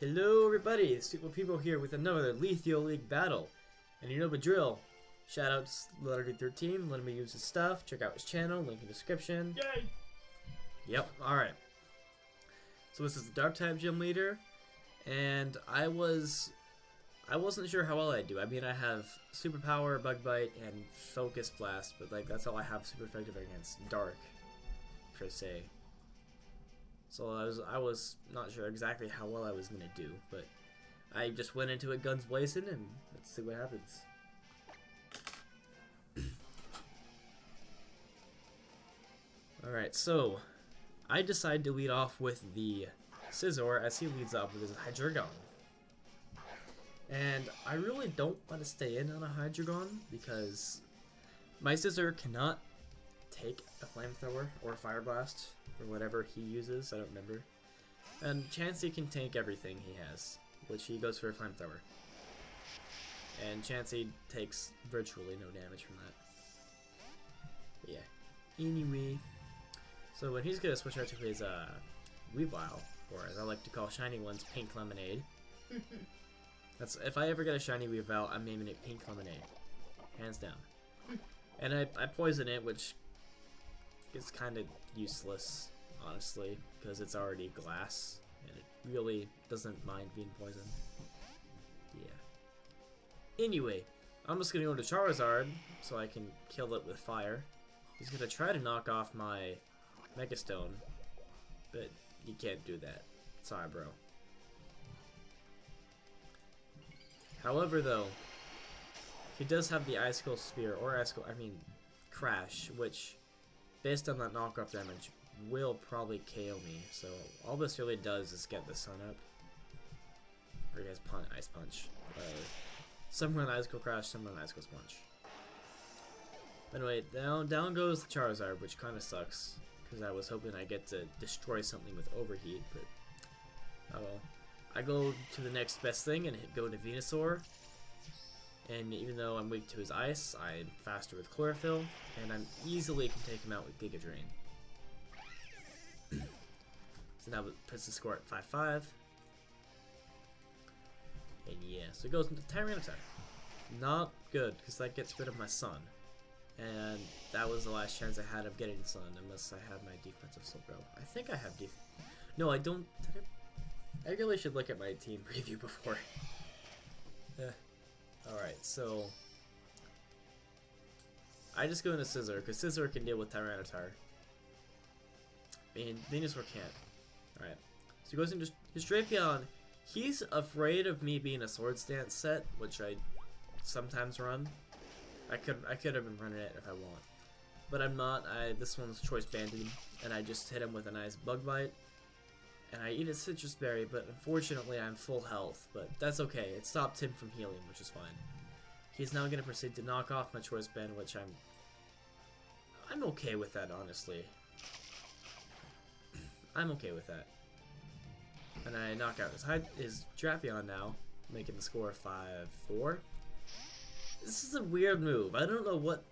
Hello everybody, TheSuperLPBro here with another Litheo League battle. And you know the drill. Shout out to Litheo13, letting me use his stuff. Check out his channel, link in the description. Yay! Yep, alright. So this is the Dark type gym leader, and I wasn't sure how well I'd do. I mean, I have superpower, bug bite, and focus blast, but like that's all I have super effective against dark, per se. So I was not sure exactly how well I was gonna do, but I just went into it guns blazing, and let's see what happens. Alright, so I decide to lead off with the Scizor as he leads off with his Hydreigon. And I really don't want to stay in on a Hydreigon because my Scizor cannot take a flamethrower or a fire blast or whatever he uses, I don't remember. And Chansey can tank everything he has, which he goes for a flamethrower. And Chansey takes virtually no damage from that. But yeah. Anyway, so when he's gonna switch out to his Weavile, or as I like to call shiny ones, Pink Lemonade. That's if I ever get a shiny Weavile, I'm naming it Pink Lemonade, hands down. And I poison it, which is kind of useless, honestly, because it's already glass, and it really doesn't mind being poisoned. Yeah. Anyway, I'm just gonna go to Charizard so I can kill it with fire. He's gonna try to knock off my Mega Stone, but you can't do that. Sorry, bro. However, though, he does have the Icicle Spear, or Crash, which, based on that knockoff damage, will probably KO me. So all this really does is get the sun up. Or he has Ice Punch. Some run Icicle Crash, some run Icicle Punch. Anyway, down goes the Charizard, which kind of sucks, because I was hoping I get to destroy something with Overheat, but oh well. I go to the next best thing and go to Venusaur, and even though I'm weak to his ice, I'm faster with Chlorophyll, and I easily can take him out with Giga Drain. So now it puts the score at 5-5. And yeah, so it goes into Tyranitar. Not good, because that gets rid of my Sun. And that was the last chance I had of getting Sun, unless I have my defensive Slowbro. I think I have No, I don't. I really should look at my team preview before. Alright, so I just go into Scizor, because Scizor can deal with Tyranitar. And Venusaur can't. Alright. So he goes into his Drapion. He's afraid of me being a Swords Dance set, which I sometimes run. I could have been running it if I want. But I'm not. This one's Choice Banded, and I just hit him with a nice Bug Bite. And I eat a Citrus Berry, but unfortunately I'm full health, but that's okay. It stopped him from healing, which is fine. He's now going to proceed to knock off my Choice Band, which I'm okay with that, honestly. I'm okay with that. And I knock out his Drapion now, making the score 5-4. This is a weird move. I don't know what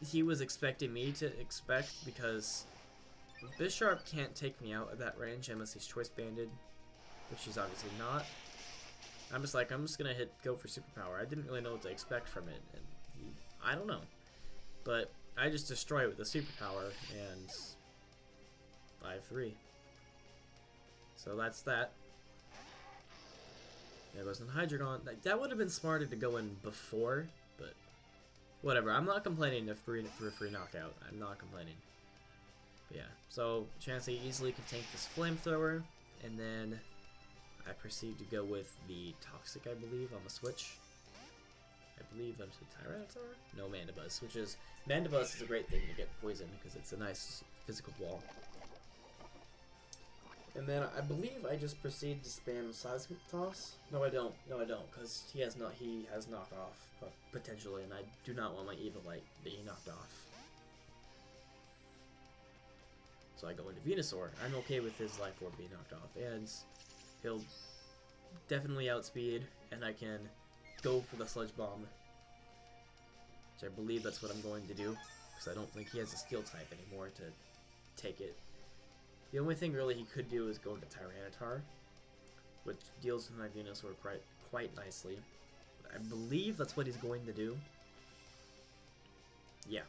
he was expecting me to expect, because Bisharp can't take me out at that range unless he's Choice Banded, which he's obviously not. I'm just gonna go for Superpower. I didn't really know what to expect from it, and I don't know. But I just destroy it with the Superpower, and 5-3. So that's that. There goes an Hydreigon. That would have been smarter to go in before, but whatever. I'm not complaining for a free knockout. I'm not complaining. But yeah, so Chansey easily can tank this Flamethrower, and then I proceed to go with the Toxic, I believe, on the switch. I believe I'm Tyranitar? No, Mandibuzz, which is... Mandibuzz is a great thing to get poisoned, because it's a nice physical wall. And then I believe I just proceed to spam Seismic Toss. No, I don't. No, I don't, because he has knockoff, potentially, and I do not want my Evilite being knocked off. So I go into Venusaur. I'm okay with his Life Orb being knocked off, and he'll definitely outspeed, and I can go for the Sludge Bomb, which I believe that's what I'm going to do, because I don't think he has a Steel type anymore to take it. The only thing really he could do is go into Tyranitar, which deals with my Venusaur quite nicely. I believe that's what he's going to do. Yeah.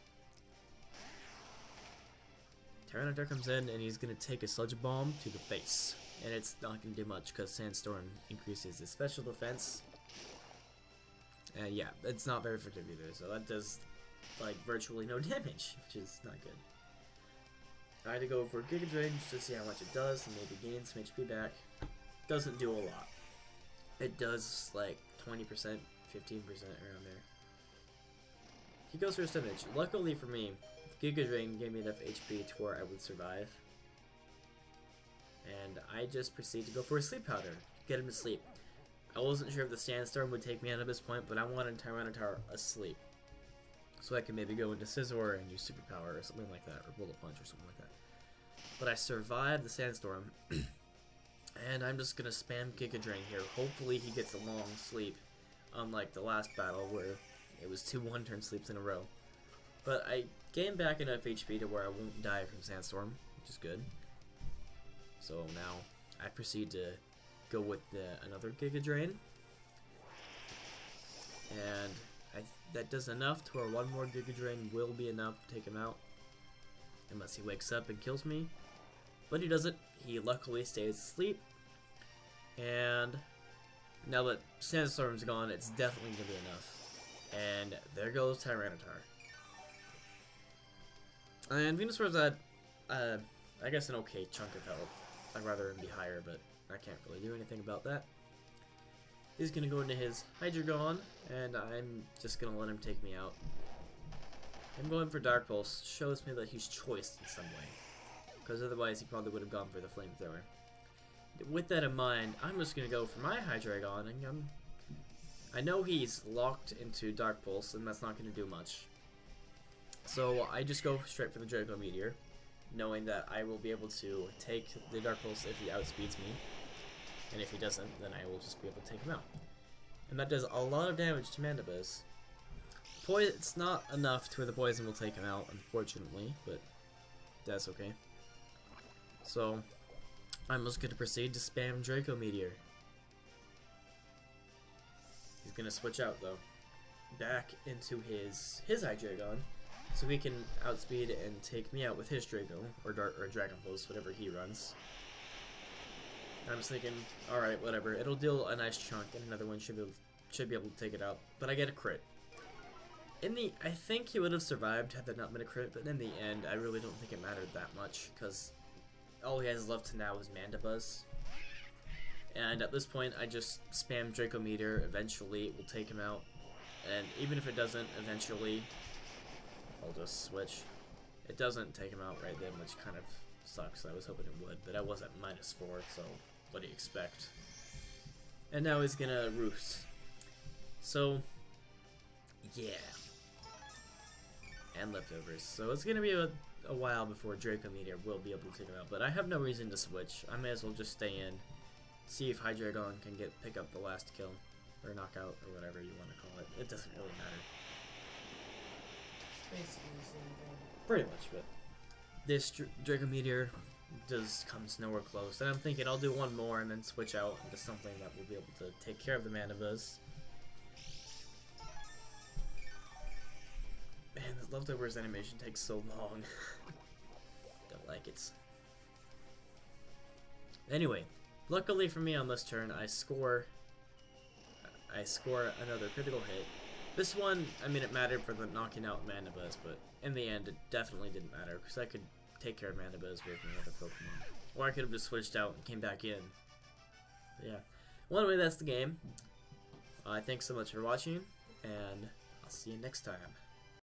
Tyranitar comes in and he's going to take a Sludge Bomb to the face. And it's not going to do much because Sandstorm increases his special defense. And yeah, it's not very effective either, so that does like virtually no damage, which is not good. I had to go for Giga Drain just to see how much it does and maybe gain some HP back. Doesn't do a lot. It does like 20%, 15% around there. He goes for a Stunage. Luckily for me, Giga Drain gave me enough HP to where I would survive. And I just proceed to go for a Sleep Powder. Get him to sleep. I wasn't sure if the Sandstorm would take me out at this point, but I wanted Tyranitar asleep. So I could maybe go into Scizor and use Super Power or something like that, or Bullet Punch or something like that. But I survived the Sandstorm, and I'm just gonna spam Giga Drain here. Hopefully he gets a long sleep, unlike the last battle where it was 2 one-turn sleeps in a row. But I gained back enough HP to where I won't die from Sandstorm, which is good. So now I proceed to go with another Giga Drain, and that does enough to where one more Giga Drain will be enough to take him out, unless he wakes up and kills me. But he doesn't. He luckily stays asleep, and now that Sandstorm's gone, it's definitely gonna be enough. And there goes Tyranitar. And Venusaur's at, I guess, an okay chunk of health. I'd rather him be higher, but I can't really do anything about that. He's gonna go into his Hydreigon, and I'm just gonna let him take me out. Him going for Dark Pulse shows me that he's choiced in some way, because otherwise he probably would have gone for the Flamethrower. With that in mind, I'm just gonna go for my Hydreigon, and I know he's locked into Dark Pulse, and that's not gonna do much. So I just go straight for the Draco Meteor, knowing that I will be able to take the Dark Pulse if he outspeeds me. And if he doesn't, then I will just be able to take him out. And that does a lot of damage to Mandibuzz. It's not enough to where the poison will take him out, unfortunately, but that's okay. So, I'm just going to proceed to spam Draco Meteor. He's going to switch out, though, back into his Hydreigon, so he can outspeed and take me out with his Draco, or Dragon Pulse, whatever he runs. I'm just thinking, alright, whatever. It'll deal a nice chunk, and another one should be able to take it out. But I get a crit. I think he would have survived had there not been a crit, but in the end, I really don't think it mattered that much, because all he has left now is Mandibuzz. And at this point, I just spam Draco Meteor. Eventually, it will take him out. And even if it doesn't, eventually, I'll just switch. It doesn't take him out right then, which kind of sucks. I was hoping it would, but I was at -4, so what do you expect? And now he's gonna roost. So, yeah. And leftovers. So it's gonna be a while before Draco Meteor will be able to take him out, but I have no reason to switch. I may as well just stay in, see if Hydreigon can pick up the last kill, or knockout, or whatever you want to call it. It doesn't really matter. Basically the same thing. Pretty much, but this Draco Meteor comes nowhere close. And I'm thinking I'll do one more and then switch out into something that will be able to take care of the Mandibuzz. Man, the leftovers animation takes so long. Don't like it. Anyway, luckily for me on this turn, I score another critical hit. This one, I mean, it mattered for the knocking out Mandibuzz, but in the end, it definitely didn't matter, because I could take care of Mandibuzz with another Pokemon. Or I could have just switched out and came back in. But yeah. Well, anyway, that's the game. Thanks so much for watching, and I'll see you next time.